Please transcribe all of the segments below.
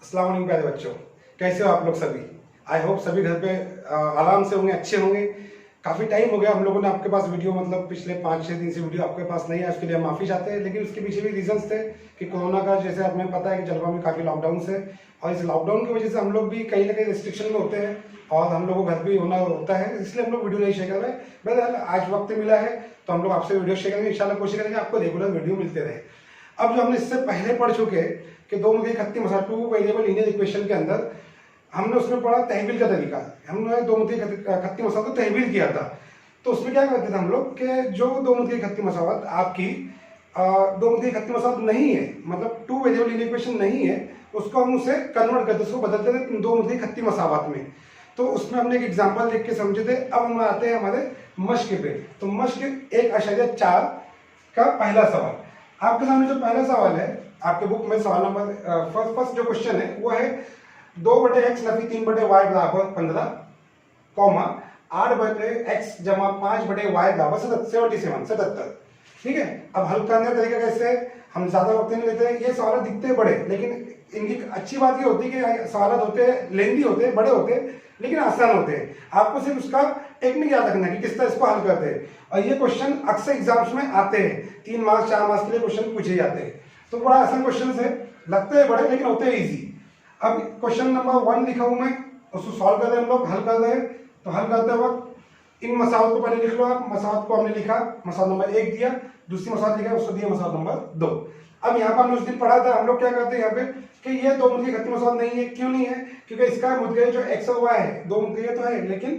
अस्सलाम वालेकुम प्यारे बच्चों, कैसे हो आप लोग सभी। आई होप सभी घर पे आराम से होंगे, अच्छे होंगे। काफ़ी टाइम हो गया हम लोगों ने आपके पास वीडियो मतलब पिछले 5-6 दिन से वीडियो आपके पास नहीं है, उसके लिए हम माफ़ी चाहते हैं। लेकिन उसके पीछे भी रीजंस थे कि कोरोना का, जैसे हमें पता है कि जलवा में काफ़ी लॉकडाउन है और इस लॉकडाउन की वजह से हम लोग भी कहीं ना कहीं रिस्ट्रिक्शन में होते हैं और हम लोगों को घर पे ही होना होता है, इसलिए हम लोग वीडियो नहीं शेयर कर रहे हैं। बहरहाल आज वक्त मिला है तो हम लोग आपसे वीडियो शेयर करेंगे। इंशाल्लाह कोशिश करेंगे आपको रेगुलर वीडियो मिलते रहे। अब जो हमने इससे पहले पढ़ चुके कि दो मुद्दे खत्ती मसाला टू वेरिएबल लीनियर इक्वेशन के अंदर हमने उसमें पढ़ा तहवील का तरीका। हमने दो मुद्दे खत्ती मसाला को तहवील किया था। तो उसमें क्या करते थे हम लोग कि जो दो मुद्दे खत्ती मसावत आपकी दो मुद्दे खत्ती मसावत नहीं है, मतलब टू वेरिएबल लीनियर इक्वेशन नहीं है, उसको हम उसे कन्वर्ट करते, उसको बदलते थे दो मुद्दे खत्ती मसावत में। तो उसमें हमने एक एग्जाम्पल देख के समझे थे। अब हम आते हैं हमारे मश्क पे। तो मश्क 1.4 का पहला सवाल आपके सामने। जो पहला सवाल है आपके बुक में, सवाल नंबर फर्स्ट जो क्वेश्चन है वो है 2/x नफी 3/y बराबर 15, कॉमा 8/x जमा 5/y बराबर 77। ठीक है। अब हल करने का तरीका कैसे है, हम ज्यादा वक्त नहीं लेते हैं। ये सवाल दिखते हैं बड़े, लेकिन इनकी अच्छी बात ये होती है कि सवाल होते हैं लेंदी होते हैं, बड़े होते हैं, लेकिन आसान होते हैं। आपको सिर्फ उसका टेक्निक याद रखना है कि किस तरह इसको हल करते हैं। और ये क्वेश्चन अक्सर एग्जाम्स में आते हैं, 3 मार्क्स 4 मार्क्स के लिए क्वेश्चन पूछे जाते हैं। तो बड़ा आसान क्वेश्चन है, लगते हैं बड़े लेकिन होते हैं ईजी। अब क्वेश्चन नंबर 1 लिखा हूं मैं, उसको सॉल्व कर रहे हैं हम लोग, हल कर रहे हैं। तो हल करते वक्त इन मसावत को पहले लिख लो आप। मसावत को हमने लिखा, मसावत नंबर 1 दिया, दूसरी मसावत लिखा, उसको दिया मसावत नंबर 2। अब यहाँ पर हमने उस दिन पढ़ा था, हम लोग क्या करते हैं यहाँ पे कि ये दो मुद्दे खत्ती मसावत नहीं है। क्यों नहीं है? क्योंकि इसका मुद्दे जो x और y है, दो मुद्दे तो है लेकिन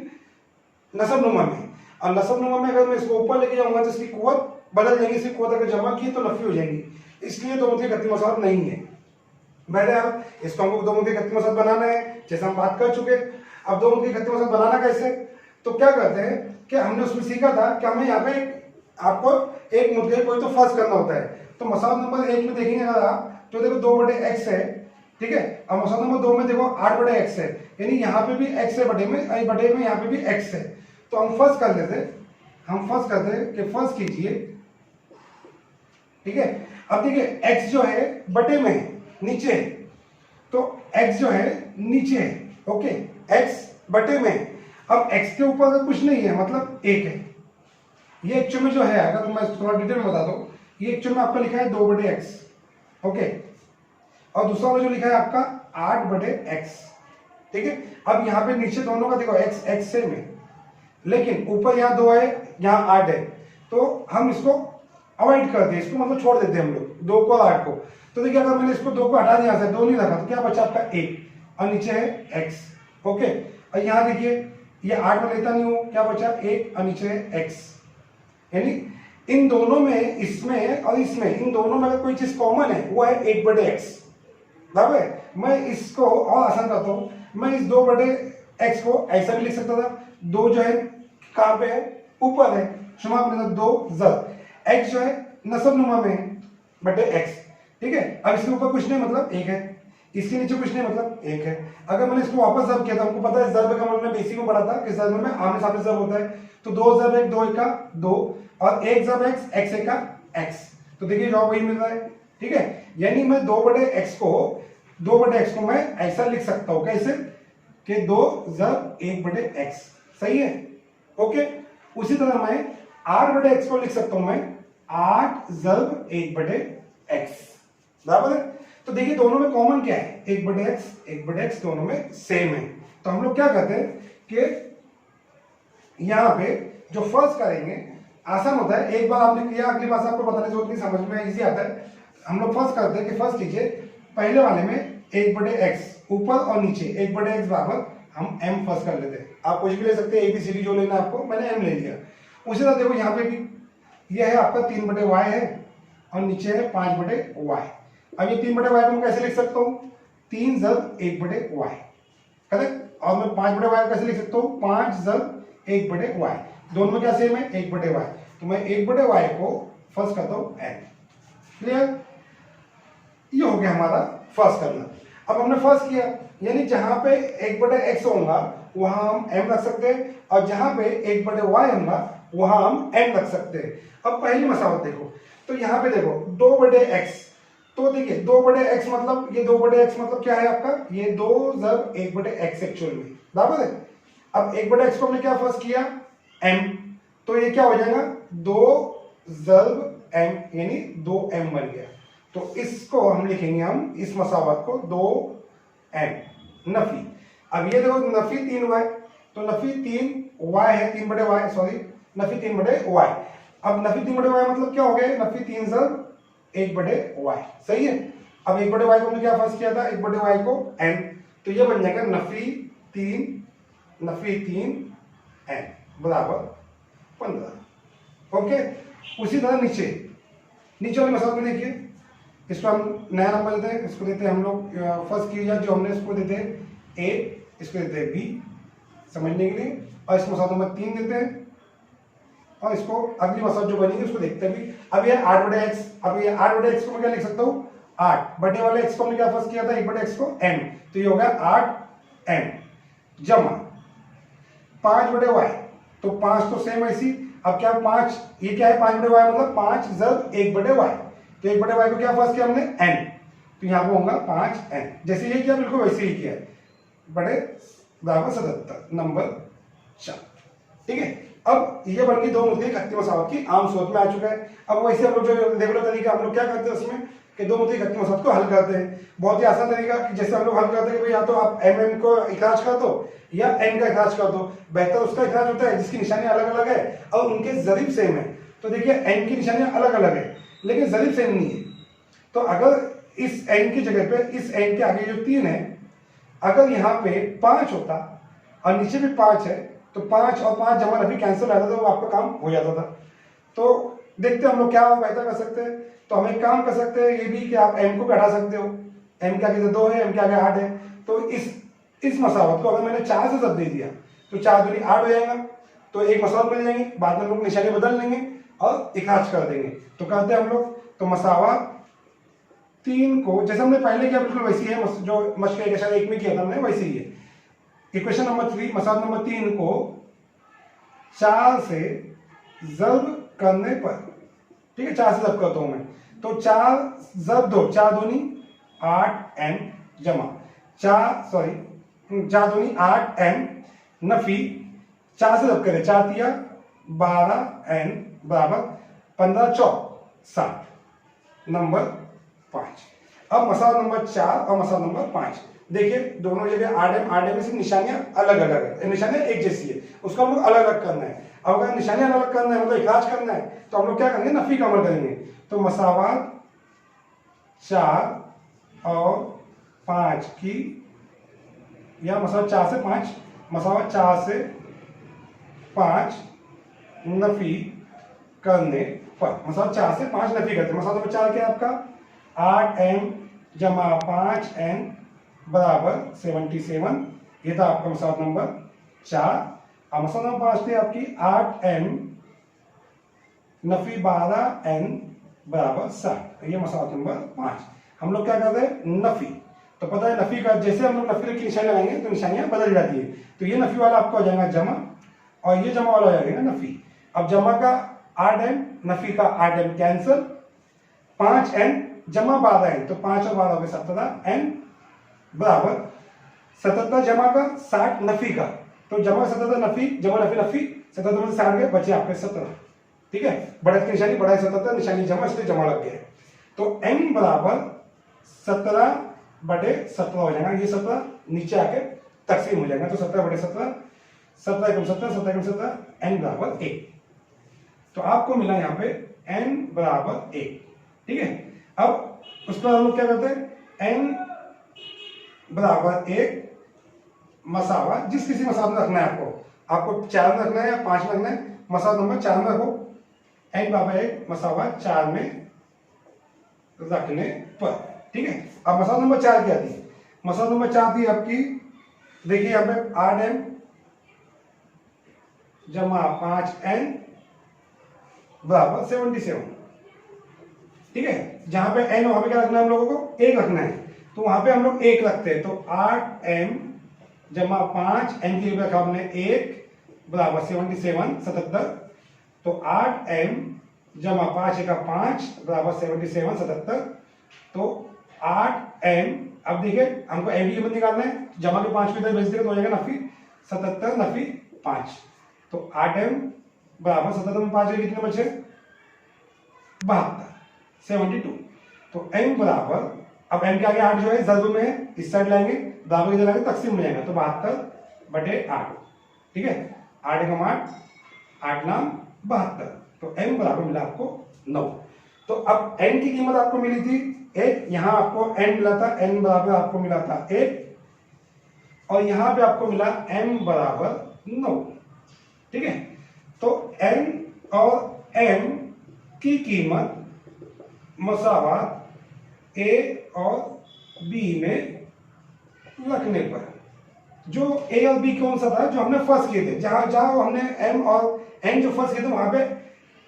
नसब नुमा में। और नसब नुमा में अगर मैं इसको ऊपर लेके जाऊंगा तो इसकी कुव्वत बदल जाएगी, इसकी कुव्वत अगर जमा की तो नफी हो जाएगी, इसलिए दो मुद्दे खत्ती मसावत नहीं है। बहरहाल इसको हमको दो मुद्दे खत्ती मसावत बनाना है, जैसे हम बात कर चुके। अब दो मुद्दे खत्ती मसावत बनाना कैसे, तो क्या करते हैं कि हमने उसमें सीखा था कि हमें यहाँ पे आपको एक मुद्दे कोई तो फर्ज करना होता है। तो मसावत नंबर 1 में देखेंगे अगर आप, तो देखो 2/x है, ठीक है। अब मसावत नंबर 2 में देखो 8/x है, यानी यहाँ पे भी x है बटे में यहाँ पे भी x है। तो हम फर्ज कर लेते, कि फर्ज कीजिए, ठीक है। अब देखिए x जो है बटे में नीचे है, तो x जो है नीचे है, ओके, x बटे में। अब x के ऊपर कुछ नहीं है, मतलब 1 है। ये एक्चुअल में जो है, अगर मैं थोड़ा डिटेल में बता दूं, ये एक्चुअल में आपका लिखा है 2/x, ओके। और दूसरा वाला जो लिखा है आपका 8/x, ठीक है। अब यहाँ पे नीचे दोनों का देखो x सेम है, लेकिन ऊपर यहाँ 2 है, यहाँ 8 है। तो हम इसको अवॉइड करते हैं, इसको मतलब छोड़ देते हैं हम लोग 2 को और 8 को। तो देखिए अगर मैंने इसको 2 को हटा दिया, 2 नहीं रखा, तो क्या बचा आपका 1 और नीचे है x, ओके। और यहाँ देखिए ये 8 में लेता नहीं हूँ, क्या बचा 1 और नीचे है x। यानी इन दोनों में, इसमें और इसमें, इन दोनों में अगर कोई चीज कॉमन है वो है 1/x, बराबर है। मैं इसको और आसान करता हूं, मैं इस 2/x को ऐसा भी लिख सकता था। 2 जो है कहां पे है, ऊपर है, क्षमा करें, 2 जब x जो है नसब नुमा में बटे x, ठीक है। अब इसके ऊपर कुछ नहीं, मतलब 1 है, इसके नीचे कुछ नहीं, मतलब 1 है। अगर मैंने इसको वापस जब किया था, हमको पता है जर्ब का मतलब बेसिक में पढ़ा था कि जर्ब में आमने सामने जर्ब होता है। तो 2 जब 1 2 1 का 2 और 1 जब x x 1 का x। तो देखिए जवाब वही मिल रहा है, ठीक है। यानी मैं 2/x को मैं ऐसा लिख सकता हूं, कैसे कि 2 जब 1/x, सही है, ओके। उसी तरह मैं 8/x को लिख सकता हूं मैं 8 जब 1/x, बराबर है। तो देखिए दोनों में कॉमन क्या है, 1/x दोनों में सेम है। तो हम लोग क्या करते हैं कि यहां पे जो फर्स्ट करेंगे आसान होता है, एक बार आपने किया अगली बार से आपको बताने की जरूरत नहीं, समझ में इजी आता है। हम लोग फर्स्ट करते हैं कि फर्स्ट लीजिए पहले वाले में 1/x ऊपर और नीचे 1/x बराबर हम m फर्स्ट कर लेते हैं। आप कुछ भी ले सकते हैं, ABCD जो लेना आपको, मैंने m ले लिया। उसी तरह देखो यहाँ पे भी ये है आपका 3/y है और नीचे है 5/y। अब ये 3/y को मैं कैसे लिख सकता हूँ, 3 जब 1/y, करेक्ट। और मैं 5/y को कैसे लिख सकता हूँ, 5 जब 1/y। दोनों में क्या सेम है, 1/y। तो मैं 1/y को फर्स्ट करता हूँ m, क्लियर। ये हो गया हमारा फर्स्ट करना। अब हमने फर्स्ट किया, यानी जहां पे 1/x होगा वहां हम m रख सकते हैं, और जहां पे 1/y होगा वहां हम n रख सकते हैं। अब पहली मसावत देखो, तो यहाँ पे देखो 2/x, तो देखिए 2/x मतलब ये 2/x मतलब क्या है आपका, ये 2 + 1/x एक्चुअल में बराबर है। अब 1/x को हमने क्या फर्स्ट किया m, तो ये क्या हो जाएगा 2 + m यानी 2m बन गया। तो इसको हम लिखेंगे हम इस मसावत को 2m नफी। अब ये देखो नफी 3y, तो नफी 3y है 3/y सॉरी नफी 3/y। अब नफी 3/y मतलब क्या हो गया, नफी 3 + 1/y सही है। अब 1/y को हमने क्या फर्स्ट किया था 1/y को n, तो ये बन जाएगा नफी 3 n बराबर 15। ओके, उसी तरह नीचे वाले मसाले में देखिए, इसको हम नया नंबर देते हैं, इसको देते हैं हम लोग फर्स्ट किया जो हमने इसको देते हैं a, इसको देते हैं b समझने के लिए, और इस मसाला नंबर 3 देते हैं, और इसको अगली मसाला जो बनेगी उसको देखते हैं भी। अब ये 8/x, अब ये 8/x को मैं क्या लिख सकता हूँ 8 बटे वाले x को हमने क्या फर्स्ट किया था 1/x को n, तो ये हो गया 8n जमा 5/y, तो 5 तो सेम ऐसी। अब क्या 5 ये क्या है 5/y मतलब 5 + 1/y, तो 1/y को क्या फर्स्ट किया हमने n, तो यहाँ पे होगा 5n। जैसे ये किया बिल्कुल वैसे ही किया बड़े बराबर 77 नंबर 4। ठीक है, अब ये बन गई 2 मुद्दे खत्ती मसावत की आम सूरत में आ चुका है। अब वैसे हम लोग जो रेगुलर तरीका हम लोग क्या करते हैं उसमें कि 2 मुद्दे खत्ती मसावत को हल करते हैं। बहुत ही आसान तरीका कि जैसे हम लोग हल करते हैं कि भाई या तो आप mm को इखराज कर दो या n का इखराज कर दो, बेहतर उसका इखराज होता है जिसकी निशानियां अलग अलग है और उनके ज़रीब सेम है। तो देखिए n की निशानियां अलग अलग है लेकिन ज़रीब सेम नहीं है, तो अगर इस n की जगह पे इस n के आगे जो 3 है, अगर यहाँ पे 5 होता और नीचे भी 5 है तो 5 और 5 जमा नफी कैंसिल आता था, वो आपका काम हो जाता था। तो देखते हैं हम लोग क्या बेहतर कर सकते हैं। तो हम एक काम कर सकते हैं ये भी कि आप m को भी हटा सकते हो, m के आगे 2 है, m के आगे 8 है, तो इस मसावत को अगर मैंने 4 से जब दे दिया तो 4 दूनी 8 हो जाएगा, तो एक मसावत मिल जाएंगे, बाद में हम लोग निशानी बदल लेंगे और इखराज कर देंगे। तो करते हैं हम लोग, तो मसावत 3 को जैसे हमने पहले किया बिल्कुल वैसी है, जो मशक इक्वेशन 1 में किया था हमने वैसे ही है। इक्वेशन नंबर 3 मसावत नंबर 3 को 4 से ज़ब्त करने पर, ठीक है 4 से ज़ब्त करता हूं मैं, तो 4 ज़ब्त 2 4 दूनी 8n जमा 4 दूनी 8n नफी 4 से ज़ब्त करें 4 तिया 12n बराबर 15 चौक 60 नंबर 5। अब मसाला नंबर 4 और मसाला नंबर 5 देखिए दोनों जगह आरडीएम में सिर्फ निशानियां अलग अलग है, निशानियां एक जैसी है, उसको हम लोग अलग अलग करना है। अब अगर निशानियां अलग करना है मतलब इखराज करना है तो हम लोग क्या करेंगे नफी का अमल करेंगे। तो मसावात 4 और 5 की, या मसावत 4 से 5, मसावत 4 से 5 नफी करने पर, मसावत 4 से 5 नफी करते हैं। मसावत नंबर 4 क्या है आपका 8m जमा 5n बराबर 77, ये था आपका मसावत नंबर 4। अब मसावत नंबर 5 थी आपकी 8m नफी 12n बराबर 60, ये मसावत नंबर 5। हम लोग क्या करते हैं नफी, तो पता है नफी का जैसे हम लोग नफी की निशानी लगाएंगे तो निशानियां बदल जाती है। तो ये नफी वाला आपका हो जाएगा जमा और ये जमा वाला हो जाएगा नफी। अब जमा का 8m नफी का 8m कैंसिल, 5n जमा 12n, तो 5 और 12 हो गए 17n बराबर 77 जमा का 60 नफी का, तो जमा 77 नफी जमा नफी नफी 77 में से 60 गए बचे आपके 17। ठीक है, बढ़त की निशानी बढ़ा 77 निशानी जमा इसलिए जमा लग गया। तो n बराबर 17/17 हो जाएगा, ये 17 नीचे आके तकसीम हो जाएगा, तो 17/17 17 एकम 17 17 एकम 17 n बराबर 1। तो आपको मिला यहाँ पे n बराबर 1। ठीक है, अब उस पर हम लोग क्या करते हैं n बराबर 1 मसावा, जिस किसी मसावत में रखना है आपको 4 में रखना है या 5 में रखना है, मसावत नंबर 4 में रखो, n बराबर 1 मसावा 4 में रखने पर। ठीक है, अब मसावत नंबर 4 क्या थी, मसावत नंबर 4 थी आपकी, देखिए यहाँ पे 8m जमा 5n बराबर 77। ठीक है, जहां पे n वहां पे क्या रखना है हम लोगों को 1 रखना है, तो वहां पे हम लोग 1 रखते हैं। तो 8m जमा 5 n की रखा हमने 1 बराबर 77, तो 8m जमा 5 का 5 बराबर 77 77, तो 8m, अब देखिए हमको m की कीमत निकालना है, जमा के 5 को इधर भेज देगा तो हो जाएगा नफी 77 नफी 5। तो 8m बराबर 77 में 5 कितने बचे 72 72। तो m बराबर, अब m के आगे 8 जो है जल्द में है, इस साइड लाएंगे, बराबर इधर लाएंगे, तकसीम में जाएगा तो 72/8। ठीक है, 8 एकम 8, 8 नाम 72। तो m बराबर मिला आपको 9। तो अब n की कीमत आपको मिली थी 1, यहां आपको n मिला था, n बराबर आपको मिला था 1, और यहां पे आपको मिला m बराबर 9। ठीक है, तो n और m की कीमत मसावात a और b में रखने पर, जो a और b कौन सा था जो हमने फर्स्ट किए थे, जहां जहां हमने m और n जो फर्स्ट किए थे वहां पे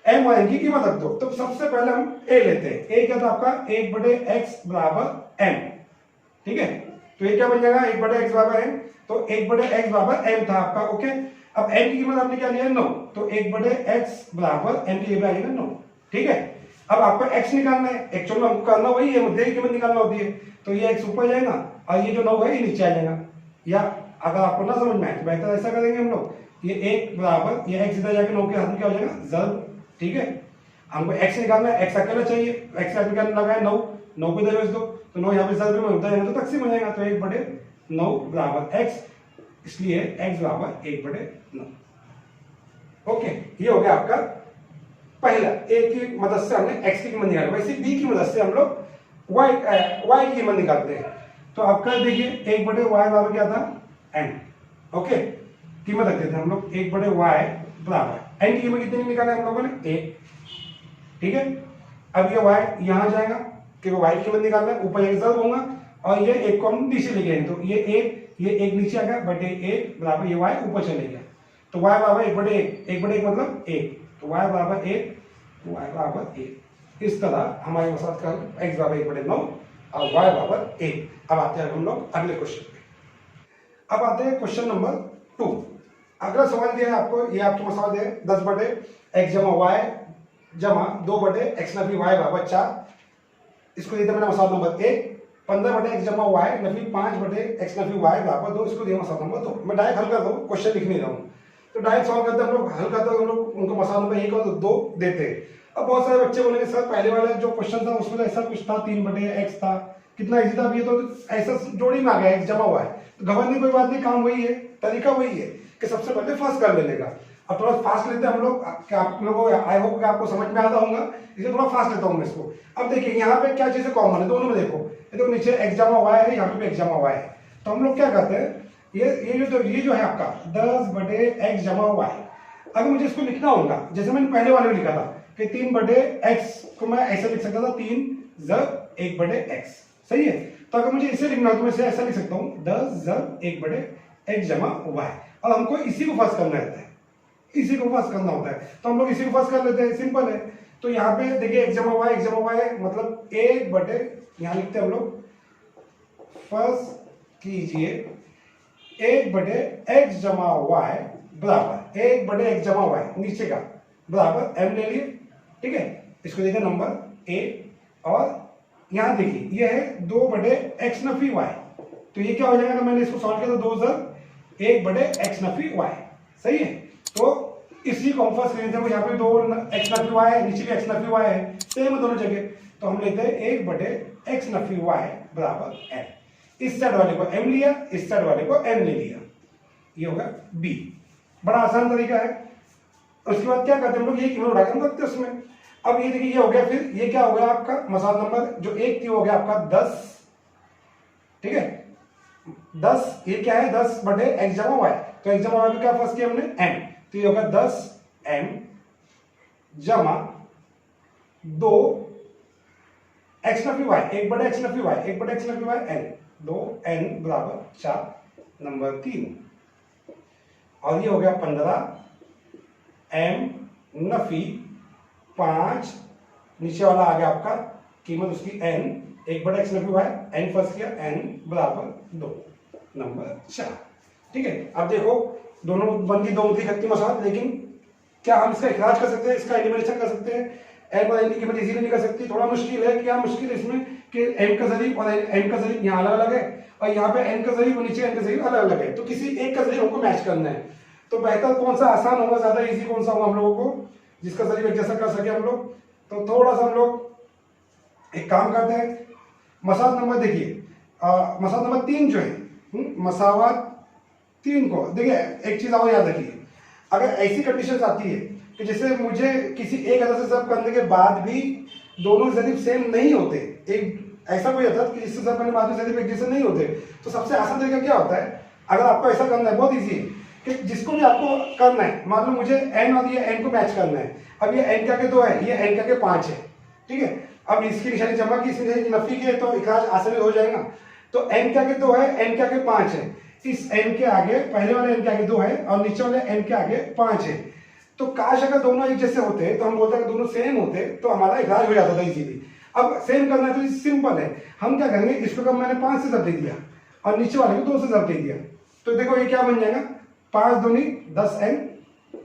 m और n की कीमत रख दो। तो सबसे पहले हम a लेते हैं। a क्या था आपका 1/x बराबर m। ठीक है, तो ये क्या बन जाएगा 1/x बराबर m, तो 1/x बराबर m था आपका। ओके, अब m की कीमत आपने क्या लिया 9, तो 1/x बराबर m की जगह आ जाएगा 9। ठीक है, अब आपको x निकालना है, एक्चुअल में हमको करना वही है, मुद्दे की कीमत निकालना होती है। तो ये x ऊपर जाएगा और ये जो 9 है ये नीचे आ जाएगा। या अगर आपको ना समझ में आए तो बेहतर ऐसा करेंगे हम लोग, ये 1 बराबर ये x इधर जाके 9 के हाथ में क्या हो जाएगा जल्द। ठीक है, हमको x निकालना है, x अकेला चाहिए, x का निकालना लगा है 9, 9 को इधर भेज दो, तो 9 यहाँ पे जल्द में होता है तो तकसीम हो जाएगा, तो 1/9 बराबर x, इसलिए x बराबर 1/9। ओके, ये हो गया आपका पहला, a की मदद से हमने x की कीमत निकाली। वैसे b की मदद से हम लोग y की कीमत निकालते हैं। तो आपका देखिए 1/y बराबर क्या था n। ओके, कीमत रखते थे हम लोग 1/y बराबर n की कीमत कितनी निकाला हम लोगों ने 1। ठीक है, अब ये y यहां जाएगा क्योंकि y की कीमत निकालना है, ऊपर एक जल्द होगा और ये 1 को हम नीचे ले गए, तो ये 1 नीचे आ गया बटे 1 बराबर ये y ऊपर चले गया, तो y बराबर 1/1, 1/1 मतलब 1, तो y बराबर 1, y बराबर 1। इस तरह हमारे साथ का x बराबर 1/9 और y बराबर 1। अब आते हैं हम लोग अगले क्वेश्चन पे। अब आते हैं क्वेश्चन नंबर 2। अगला सवाल दिया है आपको, ये आपको सवाल दिया है 10/x जमा y जमा 2/x नफी y बराबर 4। इसको दिया मैंने मसाला नंबर 1। 15/x जमा y Nafi 5/x Nafi y बराबर 2, इसको दिया मसाला नंबर 2। मैं डायरेक्ट हल कर दूं, क्वेश्चन लिख नहीं रहा हूं, तो डायरेक्ट सॉल्व करते हम लोग, हल करते हम लोग उनको मसाला नंबर 1 और 2 देते हैं। अब बहुत सारे बच्चे बोलेंगे सर पहले वाला जो क्वेश्चन था उसमें तो ऐसा कुछ था 3/x था, कितना इजी था, अब ये तो ऐसा जोड़ी में आ गया x जमा हुआ है। तो घबराने कोई बात नहीं, काम वही है, तरीका वही है कि सबसे पहले फर्स्ट कर लेने का। अब थोड़ा फास्ट लेते हैं हम लोग, आप लोगों को आई होप कि आपको समझ में आता होगा, इसलिए थोड़ा फास्ट लेता हूँ मैं इसको। अब देखिए यहाँ पे क्या चीजें कॉमन है दोनों में, देखो नीचे x जमा हुआ है, यहाँ पे x जमा हुआ है, तो हम लोग क्या करते हैं, ये जो है आपका 10/x जमा हुआ है। अगर मुझे इसको लिखना होगा जैसे मैंने पहले वाले में लिखा था कि 3/x को मैं ऐसे लिख सकता था 3 जब 1/x, सही है। तो अगर मुझे इसे लिखना हो तो मैं इसे ऐसा लिख सकता हूँ 10 जब 1/x जमा हुआ है। और हमको इसी को फर्स्ट करना रहता है, इसी को फर्स्ट करना होता है, तो हम लोग इसी को फर्स्ट कर लेते हैं, सिंपल है। तो यहाँ पे देखिए x जमा हुआ है, x जमा हुआ है मतलब 1/, यहाँ लिखते हैं हम लोग, फर्स्ट कीजिए 1/x जमा हुआ है बराबर 1/x जमा हुआ है नीचे का बराबर m ले लिए। ठीक है, इसको देखिए नंबर a, और यहां देखिए ये है 2/x नफी y, तो ये क्या हो जाएगा, मैंने इसको सॉल्व किया तो 2 जब 1/x नफी y, सही है। तो इसी को हम फर्स्ट लेते हैं, यहाँ पे 2x नफी y है, नीचे भी x नफी y है, सेम है दोनों जगह, तो हम लेते हैं 1/x नफी y बराबर m। इस साइड वाले को m लिया, इस साइड वाले को n ले लिया, ये होगा b। बड़ा आसान तरीका है। उसके बाद क्या करते हैं हम लोग, ये कीमत उठा के रखते हैं उसमें। अब ये देखिए ये हो गया, फिर ये क्या हो गया आपका मसाला नंबर जो 1 थी हो गया आपका 10। ठीक है, 10 ये क्या है 10/x जमा हुआ है, तो x जमा हुआ है क्या फर्स्ट किया हमने m, तो ये होगा 10m जमा 2 x Nafi y, 1/x Nafi y, 1/x Nafi y n, 2n बराबर 4 नंबर 3। और ये हो गया 15m नफी 5, नीचे वाला आ गया आपका कीमत उसकी n, 1/x Nafi y, n first किया n बराबर 2 नंबर 4। ठीक है, अब देखो दोनों बन गई 2 उंगली खत्ती मसाल, लेकिन क्या हम इसका इखराज कर सकते हैं, इसका एलिमिनेशन कर सकते हैं, n और n की कीमत इजीली नहीं कर सकती, थोड़ा मुश्किल है। क्या मुश्किल है इसमें कि m का ज़रीब और n का ज़रीब यहाँ अलग अलग है और यहाँ पे n का ज़रीब और नीचे n का ज़रीब अलग अलग है, तो किसी एक का ज़रीब हमको मैच करना है। तो बेहतर कौन सा, आसान होगा, ज़्यादा इजी कौन सा होगा हम लोगों को, जिसका ज़रीब एक जैसा कर सके हम लोग। तो थोड़ा सा हम लोग एक काम करते हैं, मसावत नंबर देखिए, मसावत नंबर 3 जो है, मसावत 3 को देखिए, एक चीज़ और याद रखिए, अगर ऐसी कंडीशन आती है कि जैसे मुझे किसी एक अदद से सब करने के बाद भी दोनों ज़रीब सेम नहीं होते, एक ऐसा कोई अदद कि जिससे सब करने के बाद भी ज़रीब एक जैसे नहीं होते, तो सबसे आसान तरीका क्या होता है, अगर आपको ऐसा करना है, बहुत ईजी है कि जिसको भी आपको करना है, मान लो मुझे n और ये n को मैच करना है, अब ये n का के 2 है, ये n का के 5 है, ठीक है। अब इसकी निशानी जमा की, इसकी निशानी नफी की है, तो इखराज आसानी हो जाएगा। तो n का के 2 है, n का के 5 है, इस n के आगे पहले वाले n के आगे 2 है और नीचे वाले n के आगे 5 है। तो काश अगर दोनों एक जैसे होते तो हम बोलते हैं कि दोनों सेम होते तो हमारा इखराज हो जाता था इजीली। अब सेम करना है तो सिंपल है, हम क्या करेंगे, इसको कब मैंने 5 से ज़ब्त दे दिया और नीचे वाले को 2 से ज़ब्त दे दिया, तो देखो ये क्या बन जाएगा, 5 दूनी 10n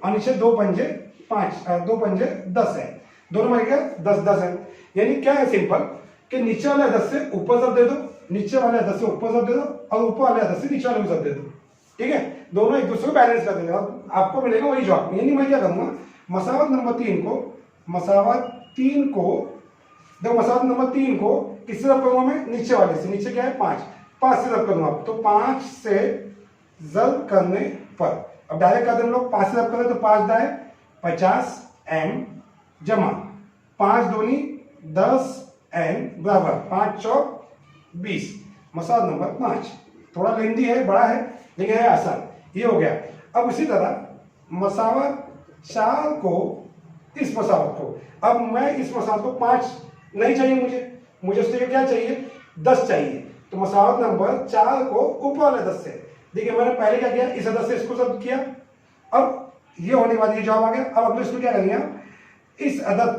और नीचे 2 पंजे 5, 2 पंजे 10 है, दोनों में क्या 10 है। यानी क्या है सिंपल कि नीचे वाले 10 से ऊपर ज़ब्त दे दो, नीचे वाले 10 से ऊपर ज़ब्त दे दो और ऊपर वाले 10 से नीचे वाले को ज़ब्त दे दो, ठीक है, दोनों एक दूसरे को बैलेंस कर देंगे, आपको मिलेगा वही जवाब। यानी मैं क्या करूंगा, मसावत नंबर 3 को, मसावत 3 को, देखो मसावत नंबर 3 को किससे ज़ब्त करूंगा मैं, नीचे वाले से, नीचे क्या है 5 से ज़ब्त करूंगा, तो 5 से ज़ब्त करने पर, अब डायरेक्ट करते हम लोग 5 से ज़ब्त करें तो 5 दाए 50m जमा 5 दूनी 10n बराबर 5 चौक 20, मसावत नंबर 5। थोड़ा लेंदी है, बड़ा है, लेकिन है आसान, ये हो गया। अब उसी तरह मसावत 4 को, इस मसावत को, अब मैं इस मसावत को 5 नहीं चाहिए, मुझे उसके लिए क्या चाहिए, 10 चाहिए, तो मसावत नंबर 4 को ऊपर वाले 10 से, देखिए मैंने पहले क्या किया, इस अदद से इसको ज़ब्त किया, अब ये होने के बाद ये जवाब आ गया। अब अगले इसको क्या करेंगे, इस अदद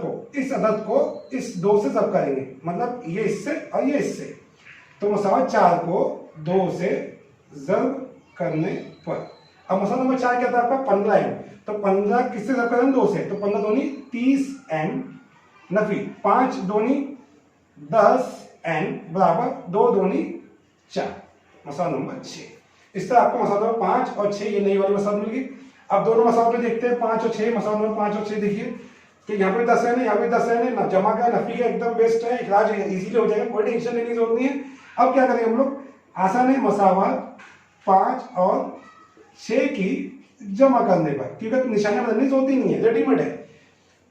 को इस 2 से ज़ब्त करेंगे, मतलब ये इससे और ये इससे, तो मसावत 4 को 2 से ज़ब्त करने पर, अब मसावत नंबर 4 क्या था आपका 15m, तो 15 किससे ज़ब्त करें, 2 से, तो 15 दूनी 30m नफी 5 दूनी 10n बराबर 2 दूनी 4, मसावत नंबर 6। इस तरह आपको मसावत नंबर 5 और 6 ये नई वाली मसावत मिल गई। अब दोनों मसावत में देखते हैं 5 और 6, मसावत नंबर 5 और 6 देखिए कि यहाँ पे 10 है ना, यहाँ पे 10 है ना, जमा का नफी का एकदम बेस्ट है, इखराज इजीली हो जाएगा, कोई टेंशन लेने की जरूरत नहीं है। अब क्या करेंगे हम लोग, आसान है, मसावत 5 और 6 की जमा करने पर, क्योंकि निशानियां बदलने की जरूरत ही नहीं है, रेडीमेड है,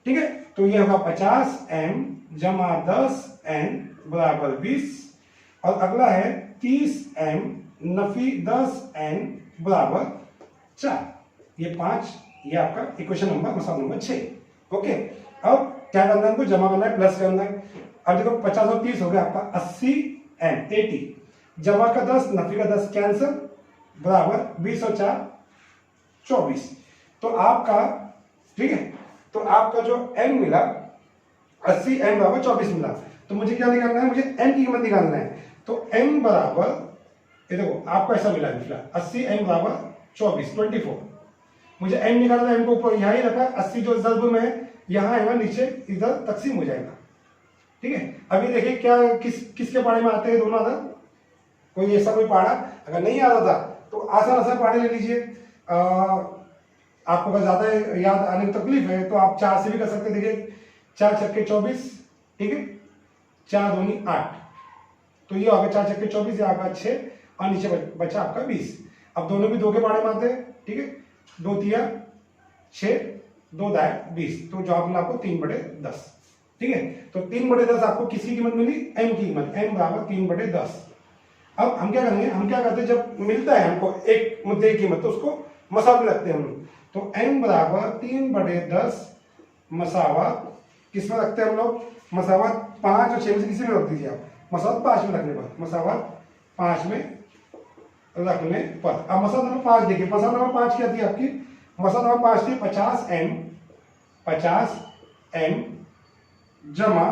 ठीक है। तो ये होगा 50m जमा 10n बराबर 20 और अगला है 30m नफी 10n बराबर 4, ये 5, ये आपका इक्वेशन नंबर मसावत नंबर 6। ओके, अब क्या करना है, हमको जमा करना है, प्लस करना है। अब देखो 50 और 30 हो गया आपका 80m 80, जमा का 10 नफी का 10 कैंसिल बराबर 20 और 4 24, तो आपका, ठीक है, तो आपका जो m मिला 80m बराबर 24 मिला, तो मुझे क्या निकालना है, मुझे m की कीमत निकालना है, तो m बराबर, ये देखो आपको ऐसा मिला 80m बराबर 24, मुझे m निकालना है, m को ऊपर यहाँ ही रखा, 80 जो ज़ब्त में है यहाँ है, नीचे इधर तकसीम हो जाएगा, ठीक है। अभी देखिए क्या किसके पाड़े में आते हैं दोनों अदद, कोई ऐसा कोई पाड़ा अगर नहीं आता था तो आसान पाड़े ले लीजिए। आपको अगर ज्यादा याद आने की तकलीफ है तो आप 4 से भी कर सकते हैं। देखिए 4 छक्के 24, ठीक है, 4 दूनी 8, तो ये आगे 4 छक्के 24, ये आगे 6 और नीचे बचा आपका 20। अब दोनों भी 2 के बारे में आते हैं, ठीक है, 2 तिया 6, 2 दाएं 20, तो जवाब मिला आपको 3/10, ठीक है। तो 3/10 आपको किसकी कीमत मिली, m की कीमत, m बराबर 3/10। अब हम क्या करेंगे, हम क्या करते हैं, जब मिलता है हमको एक मुद्दे की कीमत तो उसको मसावत में रखते हैं हम लोग, तो m बराबर 3/10 मसावत किस में रखते हैं हम लोग, मसावत 5 और 6 में से किसी में रख दीजिए आप, मसावत 5 में रखने पर, मसावत 5 में रखने पर। अब मसावत नंबर 5 देखिए, मसावत नंबर 5 क्या थी आपकी, मसावत नंबर 5 थी 50m जमा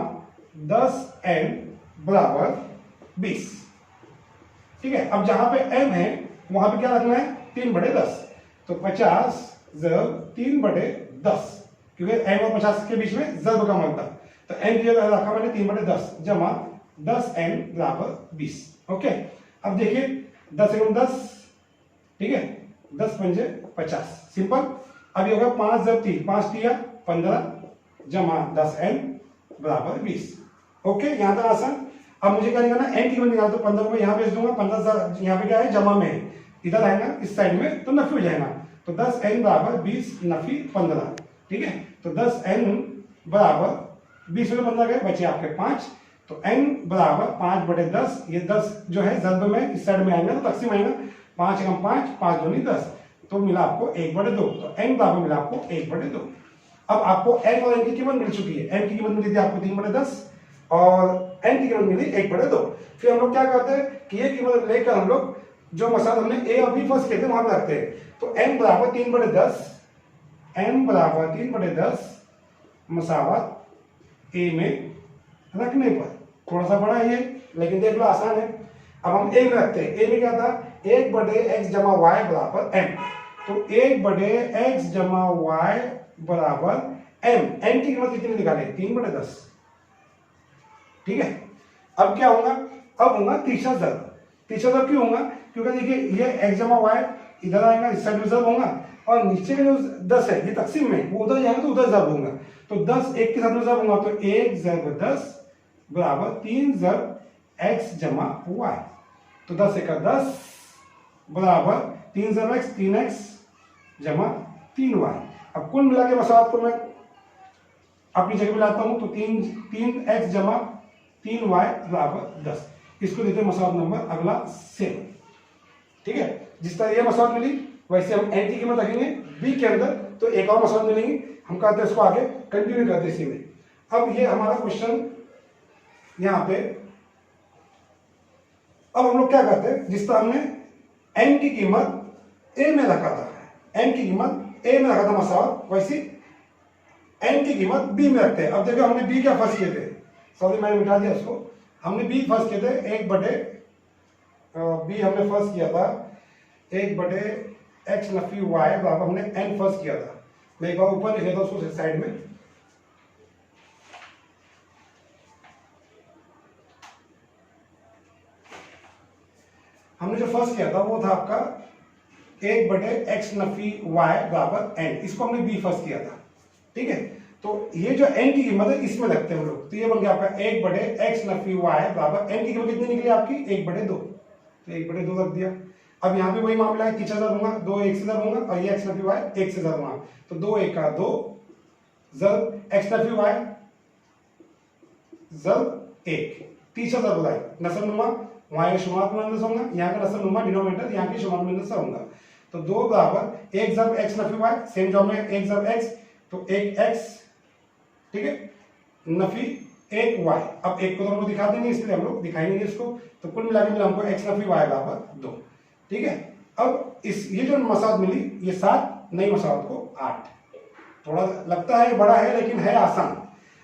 10n बराबर 20, ठीक है। अब जहां पे m है वहां पे क्या रखना है, 3/10, तो 50 ज़ब्त 3/10, क्योंकि m और 50 के बीच में ज़ब्त का मान था, तो m की जगह रखा मैंने 3/10 जमा 10n बराबर 20। ओके, अब देखिए 10 एकम 10, ठीक है, 10 पंजे 50, सिंपल। अब ये होगा 5 जब 3, 5 तिया 15 जमा 10n बराबर 20। ओके, यहाँ तक आसान। अब मुझे क्या निकालना, n की कीमत निकालना, तो 15 को यहाँ भेज दूंगा, 15 यहाँ पे क्या है, जमा में है, इधर आएगा इस साइड में तो नफी हो जाएगा, तो 10n बराबर 20 नफी 15, ठीक है। तो 10n बराबर 20 में 15 गए, बचे आपके 5, तो n बराबर 5 बटे 10, ये 10 जो है जल्द में इस साइड में आएगा तो तकसीम आएगा, 5 एकम 5, 5 दूनी 10, तो मिला आपको 1 बटे 2, तो n बराबर मिला आपको 1 बटे 2। अब आपको n और n की कीमत मिल चुकी है, n की कीमत मिली थी आपको 3 बटे 10 और n की कीमत मिली 1 बटे 2। फिर हम लोग क्या करते हैं कि ये कीमत लेकर हम लोग जो मसाला हमने a और b फर्स्ट कहते हैं वहां पे रखते हैं, तो n बराबर 3 बटे 10, n बराबर 3 बटे 10 मसावत a में रखने पर, थोड़ा सा बड़ा है ये लेकिन देख लो आसान है। अब हम a में रखते हैं, a में क्या था, 1 बटे x जमा y बराबर m, तो 1 बटे x जमा y बराबर m, n की कीमत कितनी निकाले, 3 बटे 10, ठीक है। अब क्या होगा, अब होगा तीसरा ज़रब। तीसरा ज़रब क्यों होगा, क्योंकि देखिए ये x जमा y इधर आएगा, इस साइड में ज़रब होगा और नीचे का जो 10 है ये तकसीम में, वो उधर जाएगा तो उधर ज़रब होगा, तो 10 1 के साथ में ज़रब होगा, तो 1 ज़रब 10 बराबर 3 ज़रब x जमा y, तो 10 एका 10 बराबर 3 ज़रब x, 3x जमा 3y। अब कुल मिला के मसावत को मैं अपनी जगह में लाता हूं, तो 3x जमा 3y बराबर 10, इसको देते हैं मसावत नंबर अगला 7, ठीक है। जिस तरह ये मसावत मिली वैसे हम n की कीमत रखेंगे b के अंदर, तो एक और मसावत मिलेंगी, हम कहते हैं इसको आगे कंटिन्यू करते हैं इसी में। अब ये हमारा क्वेश्चन यहाँ पे, अब हम लोग क्या करते हैं, जिस तरह हमने n की कीमत a में रखा था, n की कीमत a में रखा था मसावत, वैसे n की कीमत b में रखते हैं। अब देखो हमने b क्या फर्स्ट किए थे, सॉरी मैंने मिटा दिया उसको, हमने b फर्स्ट किए थे 1 बटे b हमने फर्स्ट किया था 1 बटे x नफी y बराबर हमने n फर्स्ट किया था। मैं एक बार ऊपर लिख लेता हूं उसको साइड में, हमने जो फर्स्ट किया था वो था आपका 1 बटे x नफी y बराबर n, इसको हमने b फर्स्ट किया था, ठीक है। तो ये जो n की कीमत है इसमें रखते हैं हम लोग, तो ये बन गया आपका 1 बटे x नफी y बराबर n की कीमत कितनी निकली आपकी, 1 बटे 2, तो 1 बटे 2 रख दिया। अब यहाँ पे वही मामला है, तीसरा ज़रब होगा, 2 1 से ज़रब होगा और ये x नफी y 1 से ज़रब होगा, तो 2 1 का 2 ज़रब x नफी y ज़रब 1, तीसरा ज़रब होगा नसब नुमा, वहाँ का शुमात में नसब होगा, यहाँ का नसब नुमा डिनोमिनेटर, यहाँ की शुमात में नसब होगा, तो 2 बराबर 1 ज़रब x Nafi y, same job में 1 ज़रब x, तो 1 x, ठीक है, नफी 1 y। अब 1 को तो हम लोग दिखा देंगे इसलिए हम लोग दिखाएंगे इसको, तो कुल मिला के मिला हमको x नफी y बराबर 2, ठीक है। अब इस ये जो मसावत मिली ये 7, नई मसावत को 8, थोड़ा लगता है बड़ा है लेकिन है आसान।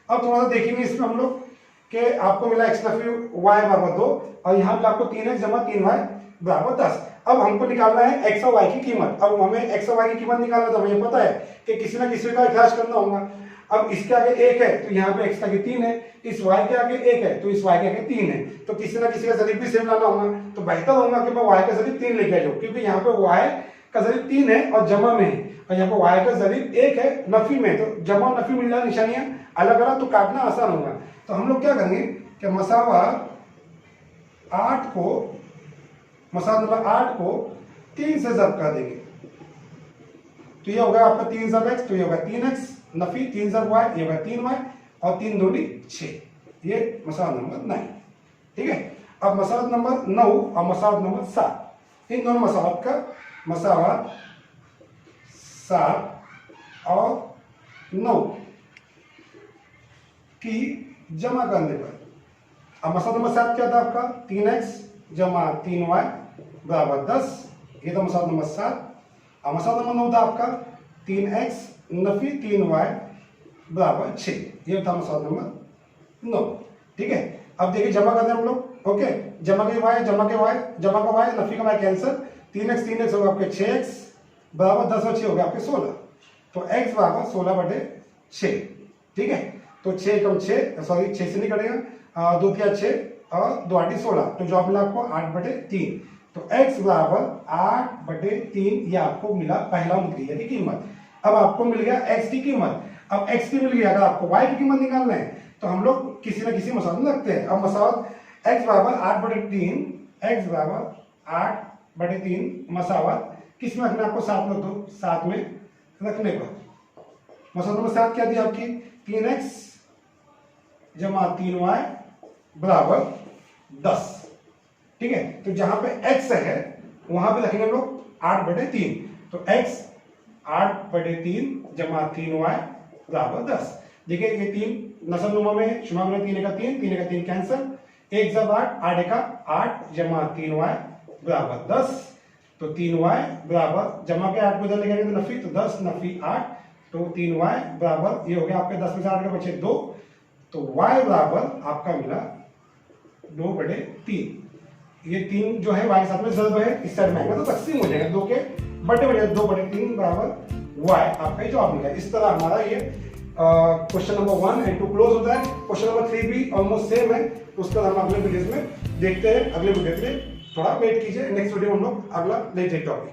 अब थोड़ा सा देखेंगे इसमें हम लोग कि आपको मिला x नफी y बराबर 2 और यहाँ मिला आपको 3x जमा 3y बराबर 10। अब हमको निकालना है x और y की कीमत। अब हमें x और y की कीमत निकालना, तो हमें पता है कि किसी ना किसी का इखराज करना होगा। अब इसके आगे 1 है तो यहाँ पे x का आगे 3 है, इस y के आगे 1 है तो इस y के आगे 3 है, तो किसी ना किसी का ज़रीब भी सेम लाना होगा, तो बेहतर होगा कि मैं y का ज़रीब 3 लेके आ जाऊँ, क्योंकि यहाँ पे y का ज़रीब 3 है और जमा में है, और यहाँ पे y का ज़रीब 1 है नफी में, तो जमा नफी मिल जाए निशानियाँ अलग अलग, तो काटना आसान होगा। तो हम लोग क्या करेंगे कि मसावत 8 को, मसावत नंबर 8 को 3 से ज़रब कर देंगे, तो ये होगा आपका 3 ज़रब x, तो ये होगा 3x नफी 3 ज़रब y, ये होगा 3y और 3 दूनी 6, ये मसावत नंबर 9, ठीक है। अब मसावत नंबर 9 और मसावत नंबर 7, इन दोनों मसावत का मसावत 7 और 9 की जमा करने पर, अब मसावत नंबर 7 क्या था आपका, 3x जमा 3y बराबर 10, ये था मसावत नंबर 7। और मसावत नंबर 9 था आपका 3x नफी 3y बराबर 6, ये था मसावत नंबर 9, ठीक है। अब देखिए जमा करते हैं हम लोग, ओके, जमा के y जमा के y जमा का y नफी का y कैंसिल, 3x होगा आपके 6x बराबर 10 और 6 हो गया आपके 16, तो x बराबर 16 बटे 6, ठीक है। तो 6 कम 6, सॉरी 6 से नहीं कटेगा, 2 क्या 6 और 2×8 16, तो जवाब मिला आपको 8/3। तो x बराबर 8/3 ये आपको मिला पहला मुद्रिका की कीमत। अब आपको मिल गया x की कीमत। अब x की मिल गई, अगर आपको y की कीमत निकालना है तो हम लोग किसी ना किसी मसावत में रखते हैं। अब मसावत x बराबर 8/3, x बराबर 8/3 मसावत किस में रखना है आपको? 7 में। दो 7 में रखने पर मसावत में 7 क्या दिया आपकी? 3x जमा 3y बराबर 10। ठीक है, तो जहां पे x है वहां पे रखेंगे हम लोग 8/3। तो x 8/3 जमा 3y बराबर 10। देखिए ये 3 नसल नुमा में शुमा में 3 का 3, 3 का 3 कैंसिल, 1 जब 8, 8 का 8 जमा 3y बराबर 10। तो 3y बराबर जमा के 8 को इधर लेके तो नफी, तो 10 नफी 8, तो 3y बराबर ये हो गया आपके 10 में से 8 का बचे 2, तो y बराबर आपका मिला 2/3। ये 3 जो है y के साथ में ज़र्ब है, इस साइड में आएगा तो तकसीम हो जाएगा, 2 के बटे हो जाएगा, 2/3 बराबर y आपका ये जवाब मिला। इस तरह हमारा ये क्वेश्चन नंबर 1 and 2 क्लोज होता है। क्वेश्चन नंबर 3 भी ऑलमोस्ट सेम है, तो उसका हम अगले वीडियोस में देखते हैं। अगले वीडियो के लिए थोड़ा वेट कीजिए, नेक्स्ट वीडियो हम लोग अगला ले टॉपिक।